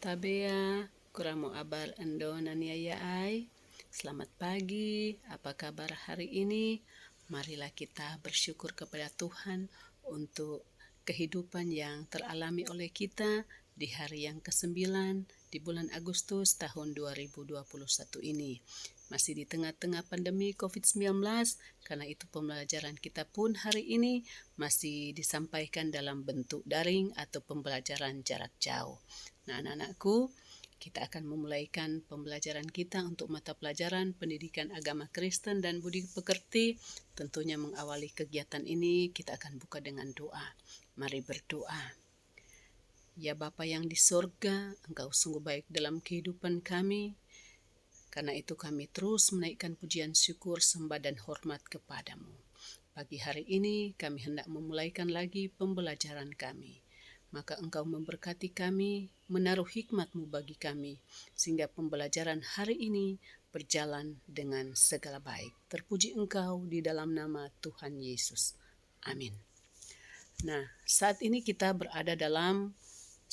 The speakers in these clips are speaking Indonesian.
Tabea, kurang mau abar endo naniaya ai. Selamat pagi, apa kabar hari ini? Marilah kita bersyukur kepada Tuhan untuk kehidupan yang teralami oleh kita di hari yang ke-9 di bulan Agustus tahun 2021 ini. Masih di tengah-tengah pandemi COVID-19, karena itu pembelajaran kita pun hari ini masih disampaikan dalam bentuk daring atau pembelajaran jarak jauh. Nah, anak-anakku, kita akan memulaikan pembelajaran kita untuk mata pelajaran Pendidikan Agama Kristen dan Budi Pekerti. Tentunya mengawali kegiatan ini, kita akan buka dengan doa. Mari berdoa. Ya Bapa yang di sorga, Engkau sungguh baik dalam kehidupan kami. Karena itu kami terus menaikkan pujian syukur, sembah dan hormat kepadamu. Pagi hari ini kami hendak memulaikan lagi pembelajaran kami. Maka Engkau memberkati kami, menaruh hikmat-Mu bagi kami, sehingga pembelajaran hari ini berjalan dengan segala baik. Terpuji Engkau di dalam nama Tuhan Yesus. Amin. Nah, saat ini kita berada dalam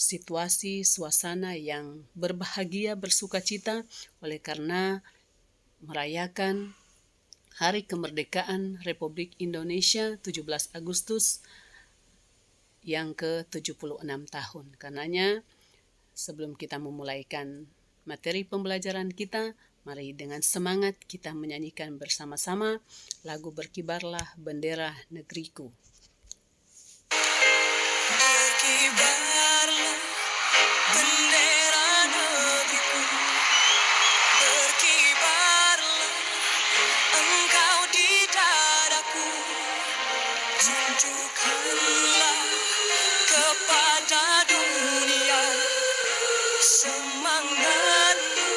situasi suasana yang berbahagia, bersukacita, oleh karena merayakan Hari Kemerdekaan Republik Indonesia 17 Agustus yang ke-76 tahun. Karenanya, sebelum kita memulaikan materi pembelajaran kita, mari dengan semangat kita menyanyikan bersama-sama lagu Berkibarlah Bendera Negeriku. Berkibarlah bendera negeriku, berkibarlah engkau di dadaku, tunjukkanlah kepada dunia semangatmu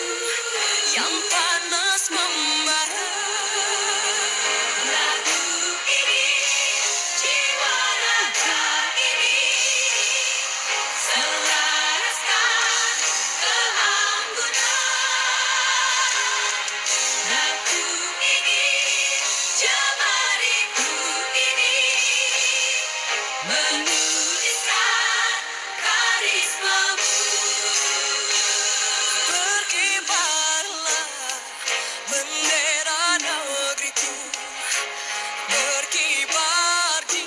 yang panas membara. Lagu ini, jiwa raga ini, selaraskan keanggunan. Lagu ini, jemariku ini, menuliskan karismamu. Berkibarlah bendera negeriku, berkibar di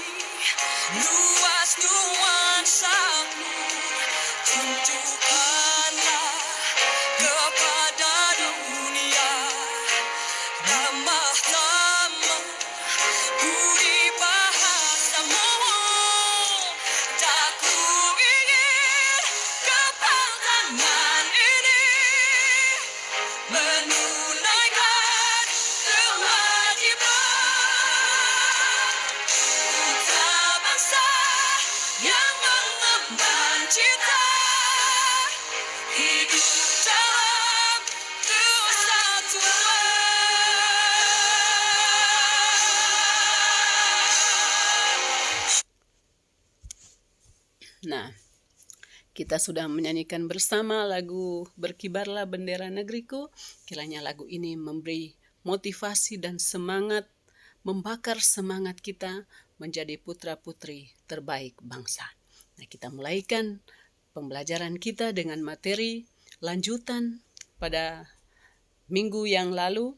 luas nuansamu, tunjukkanlah kepada dunia ramah-ramah budi bahasamu. Tak ku ingin kapal tangan ini menunaikan kewajiban putra bangsa yang mengemban cita hidup dalam kesatuan. Nah, kita sudah menyanyikan bersama lagu Berkibarlah Bendera Negeriku. Kiranya lagu ini memberi motivasi dan semangat, membakar semangat kita menjadi putra-putri terbaik bangsa. Nah, kita mulaikan pembelajaran kita dengan materi lanjutan pada minggu yang lalu,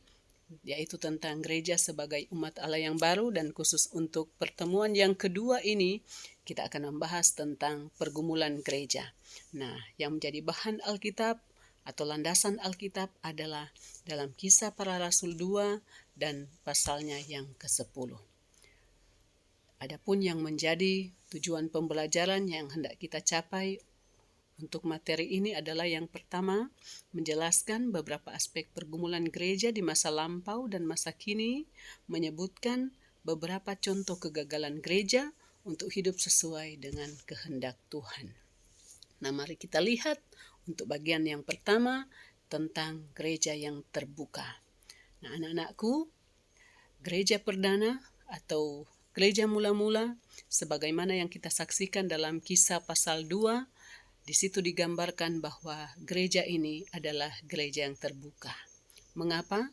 yaitu tentang gereja sebagai umat Allah yang baru, dan khusus untuk pertemuan yang kedua ini kita akan membahas tentang pergumulan gereja. Nah, yang menjadi bahan Alkitab atau landasan Alkitab adalah dalam Kisah Para Rasul 2 dan pasalnya yang ke-10. Adapun yang menjadi tujuan pembelajaran yang hendak kita capai untuk materi ini adalah yang pertama, menjelaskan beberapa aspek pergumulan gereja di masa lampau dan masa kini, menyebutkan beberapa contoh kegagalan gereja untuk hidup sesuai dengan kehendak Tuhan. Nah, mari kita lihat untuk bagian yang pertama tentang gereja yang terbuka. Nah, anak-anakku, gereja perdana atau gereja mula-mula sebagaimana yang kita saksikan dalam Kisah pasal 2, di situ digambarkan bahwa gereja ini adalah gereja yang terbuka. Mengapa?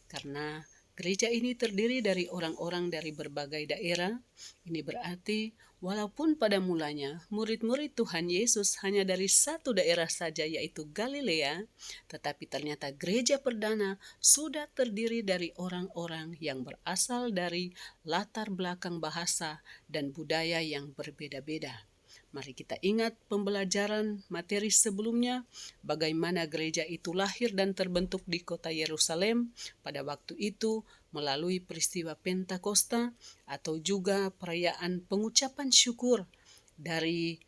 Karena Gereja ini terdiri dari orang-orang dari berbagai daerah. Ini berarti walaupun pada mulanya murid-murid Tuhan Yesus hanya dari satu daerah saja yaitu Galilea, tetapi ternyata gereja perdana sudah terdiri dari orang-orang yang berasal dari latar belakang bahasa dan budaya yang berbeda-beda. Mari kita ingat pembelajaran materi sebelumnya, bagaimana gereja itu lahir dan terbentuk di kota Yerusalem pada waktu itu melalui peristiwa Pentakosta atau juga perayaan pengucapan syukur dari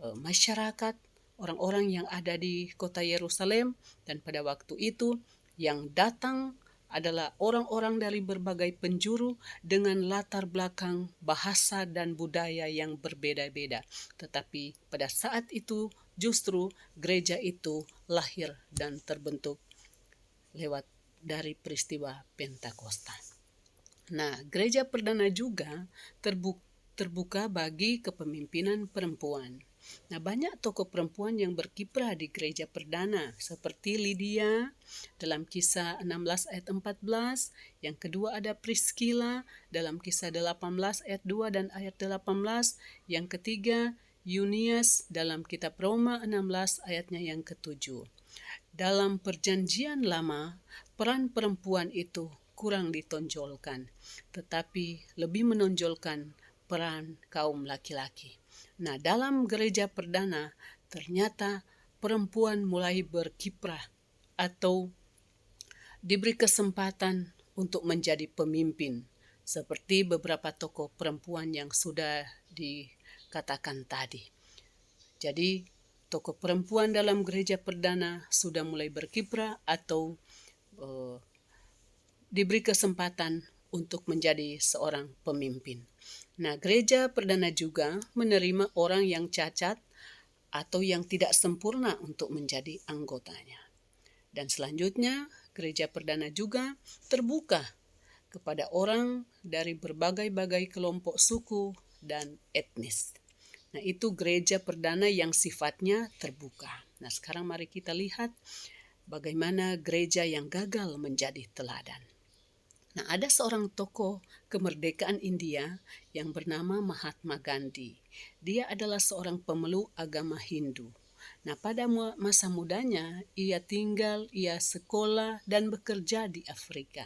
masyarakat orang-orang yang ada di kota Yerusalem, dan pada waktu itu yang datang adalah orang-orang dari berbagai penjuru dengan latar belakang bahasa dan budaya yang berbeda-beda. Tetapi pada saat itu justru gereja itu lahir dan terbentuk lewat dari peristiwa Pentakosta. Nah, gereja perdana juga terbuka bagi kepemimpinan perempuan. Nah, banyak tokoh perempuan yang berkiprah di gereja perdana seperti Lydia dalam Kisah 16 ayat 14, yang kedua ada Priscilla dalam Kisah 18 ayat 2 dan ayat 18, yang ketiga Eunice dalam kitab Roma 16 ayatnya yang ketujuh. Dalam perjanjian lama, peran perempuan itu kurang ditonjolkan, tetapi lebih menonjolkan peran kaum laki-laki. Nah, dalam gereja perdana, ternyata perempuan mulai berkiprah atau diberi kesempatan untuk menjadi pemimpin, seperti beberapa tokoh perempuan yang sudah dikatakan tadi. Jadi, tokoh perempuan dalam gereja perdana sudah mulai berkiprah atau diberi kesempatan untuk menjadi seorang pemimpin. Nah, gereja perdana juga menerima orang yang cacat atau yang tidak sempurna untuk menjadi anggotanya. Dan selanjutnya, gereja perdana juga terbuka kepada orang dari berbagai-bagai kelompok suku dan etnis. Nah, itu gereja perdana yang sifatnya terbuka. Nah, sekarang mari kita lihat bagaimana gereja yang gagal menjadi teladan. Nah, ada seorang tokoh kemerdekaan India yang bernama Mahatma Gandhi. Dia adalah seorang pemeluk agama Hindu. Nah, pada masa mudanya, ia sekolah dan bekerja di Afrika.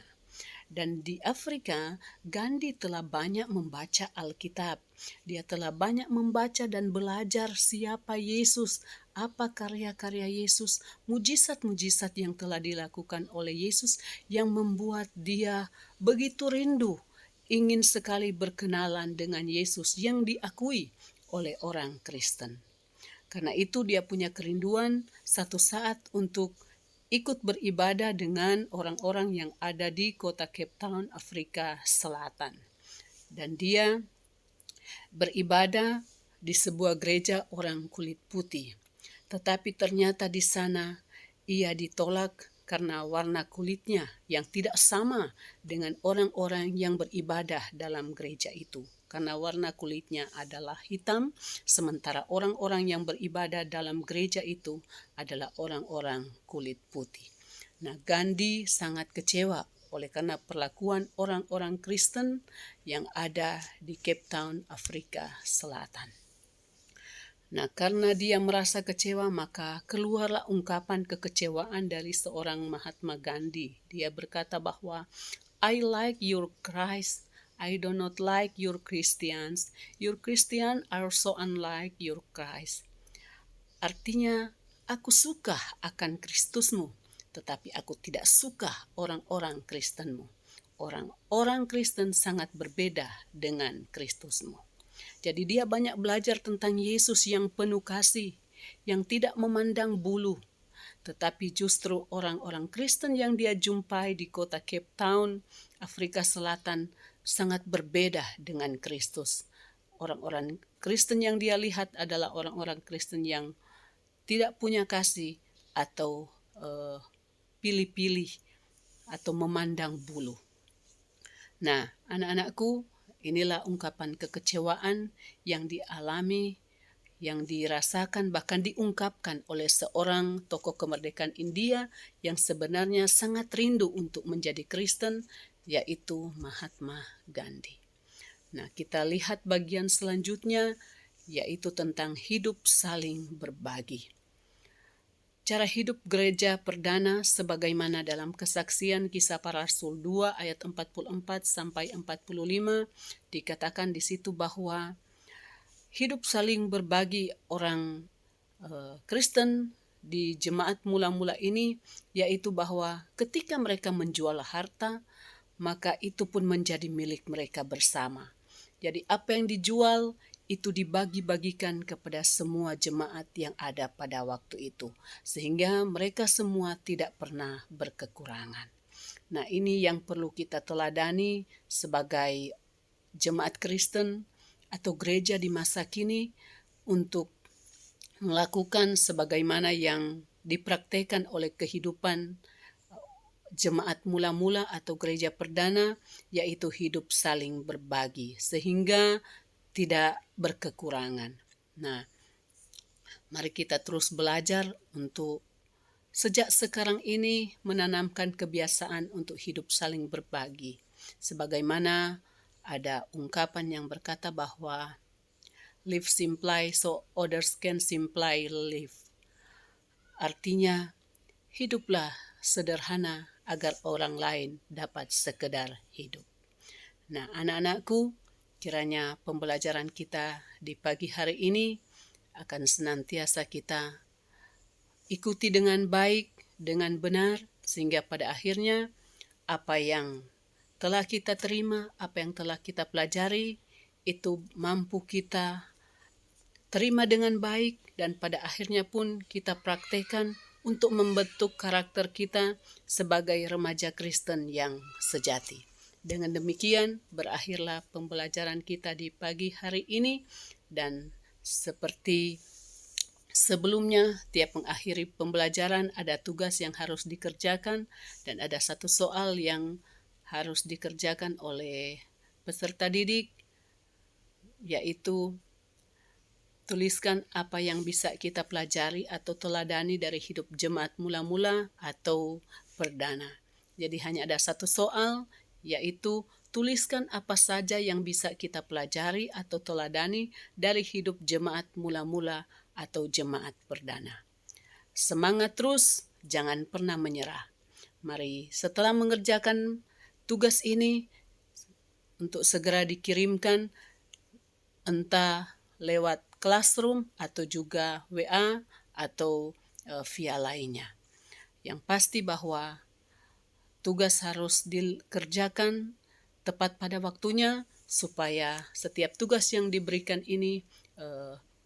Dan di Afrika, Gandhi telah banyak membaca Alkitab. Dia telah banyak membaca dan belajar siapa Yesus, apa karya-karya Yesus, mujizat-mujizat yang telah dilakukan oleh Yesus yang membuat dia begitu rindu, ingin sekali berkenalan dengan Yesus yang diakui oleh orang Kristen. Karena itu dia punya kerinduan satu saat untuk ikut beribadah dengan orang-orang yang ada di kota Cape Town, Afrika Selatan. Dan dia beribadah di sebuah gereja orang kulit putih. Tetapi ternyata di sana ia ditolak karena warna kulitnya yang tidak sama dengan orang-orang yang beribadah dalam gereja itu. Karena warna kulitnya adalah hitam, sementara orang-orang yang beribadah dalam gereja itu adalah orang-orang kulit putih. Nah, Gandhi sangat kecewa oleh karena perlakuan orang-orang Kristen yang ada di Cape Town, Afrika Selatan. Nah, karena dia merasa kecewa, maka keluarlah ungkapan kekecewaan dari seorang Mahatma Gandhi. Dia berkata bahwa, I like your Christ, I do not like your Christians. Your Christians are so unlike your Christ. Artinya, aku suka akan Kristusmu, tetapi aku tidak suka orang-orang Kristenmu. Orang-orang Kristen sangat berbeda dengan Kristusmu. Jadi dia banyak belajar tentang Yesus yang penuh kasih, yang tidak memandang bulu. Tetapi justru orang-orang Kristen yang dia jumpai di kota Cape Town, Afrika Selatan, sangat berbeda dengan Kristus. Orang-orang Kristen yang dia lihat adalah orang-orang Kristen yang tidak punya kasih atau pilih-pilih atau memandang bulu. Nah, anak-anakku, inilah ungkapan kekecewaan yang dialami, yang dirasakan, bahkan diungkapkan oleh seorang tokoh kemerdekaan India yang sebenarnya sangat rindu untuk menjadi Kristen, yaitu Mahatma Gandhi. Nah, kita lihat bagian selanjutnya, yaitu tentang hidup saling berbagi. Cara hidup gereja perdana sebagaimana dalam kesaksian Kisah Para Rasul 2 ayat 44 sampai 45 dikatakan di situ bahwa hidup saling berbagi orang Kristen di jemaat mula-mula ini, yaitu bahwa ketika mereka menjual harta, maka itu pun menjadi milik mereka bersama. Jadi apa yang dijual itu dibagi-bagikan kepada semua jemaat yang ada pada waktu itu, sehingga mereka semua tidak pernah berkekurangan. Nah, ini yang perlu kita teladani sebagai jemaat Kristen atau gereja di masa kini, untuk melakukan sebagaimana yang dipraktekkan oleh kehidupan jemaat mula-mula atau gereja perdana, yaitu hidup saling berbagi sehingga tidak berkekurangan. Nah, mari kita terus belajar untuk sejak sekarang ini menanamkan kebiasaan untuk hidup saling berbagi. Sebagaimana ada ungkapan yang berkata bahwa live simply so others can simply live. Artinya, hiduplah sederhana agar orang lain dapat sekedar hidup. Nah, anak-anakku, kiranya pembelajaran kita di pagi hari ini akan senantiasa kita ikuti dengan baik, dengan benar, sehingga pada akhirnya apa yang telah kita terima, apa yang telah kita pelajari, itu mampu kita terima dengan baik, dan pada akhirnya pun kita praktekkan untuk membentuk karakter kita sebagai remaja Kristen yang sejati. Dengan demikian berakhirlah pembelajaran kita di pagi hari ini, dan seperti sebelumnya tiap mengakhiri pembelajaran ada tugas yang harus dikerjakan, dan ada satu soal yang harus dikerjakan oleh peserta didik, yaitu tuliskan apa yang bisa kita pelajari atau teladani dari hidup jemaat mula-mula atau perdana. Jadi hanya ada satu soal, yaitu tuliskan apa saja yang bisa kita pelajari atau teladani dari hidup jemaat mula-mula atau jemaat perdana. Semangat terus, jangan pernah menyerah. Mari setelah mengerjakan tugas ini untuk segera dikirimkan entah lewat classroom atau juga WA atau via lainnya. Yang pasti bahwa tugas harus dikerjakan tepat pada waktunya, supaya setiap tugas yang diberikan ini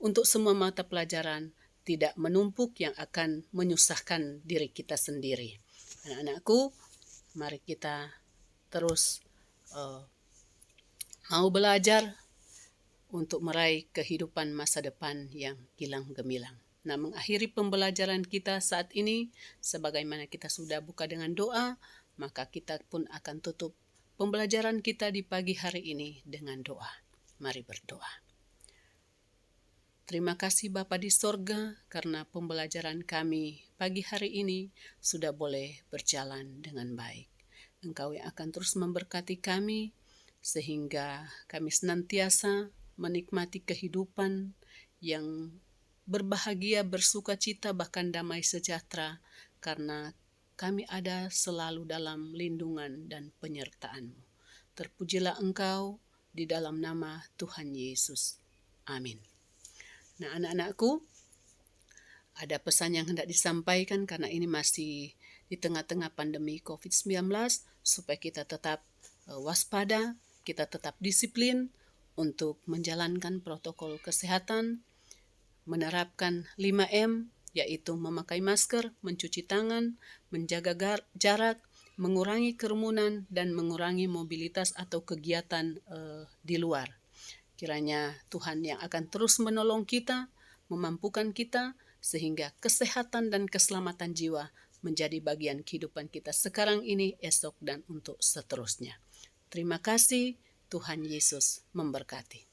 untuk semua mata pelajaran tidak menumpuk yang akan menyusahkan diri kita sendiri. Anak-anakku, mari kita terus mau belajar untuk meraih kehidupan masa depan yang gilang gemilang. Nah, mengakhiri pembelajaran kita saat ini, sebagaimana kita sudah buka dengan doa, maka kita pun akan tutup pembelajaran kita di pagi hari ini dengan doa. Mari berdoa. Terima kasih Bapa di sorga, karena pembelajaran kami pagi hari ini sudah boleh berjalan dengan baik. Engkau yang akan terus memberkati kami, sehingga kami senantiasa menikmati kehidupan yang berbahagia, bersuka cita, bahkan damai sejahtera, karena kami ada selalu dalam lindungan dan penyertaan-Mu. Terpujilah Engkau di dalam nama Tuhan Yesus. Amin. Nah, anak-anakku, ada pesan yang hendak disampaikan karena ini masih di tengah-tengah pandemi COVID-19, supaya kita tetap waspada, kita tetap disiplin untuk menjalankan protokol kesehatan, menerapkan 5M, yaitu memakai masker, mencuci tangan, menjaga jarak, mengurangi kerumunan, dan mengurangi mobilitas atau kegiatan di luar. Kiranya Tuhan yang akan terus menolong kita, memampukan kita, sehingga kesehatan dan keselamatan jiwa menjadi bagian kehidupan kita sekarang ini, esok, dan untuk seterusnya. Terima kasih, Tuhan Yesus memberkati.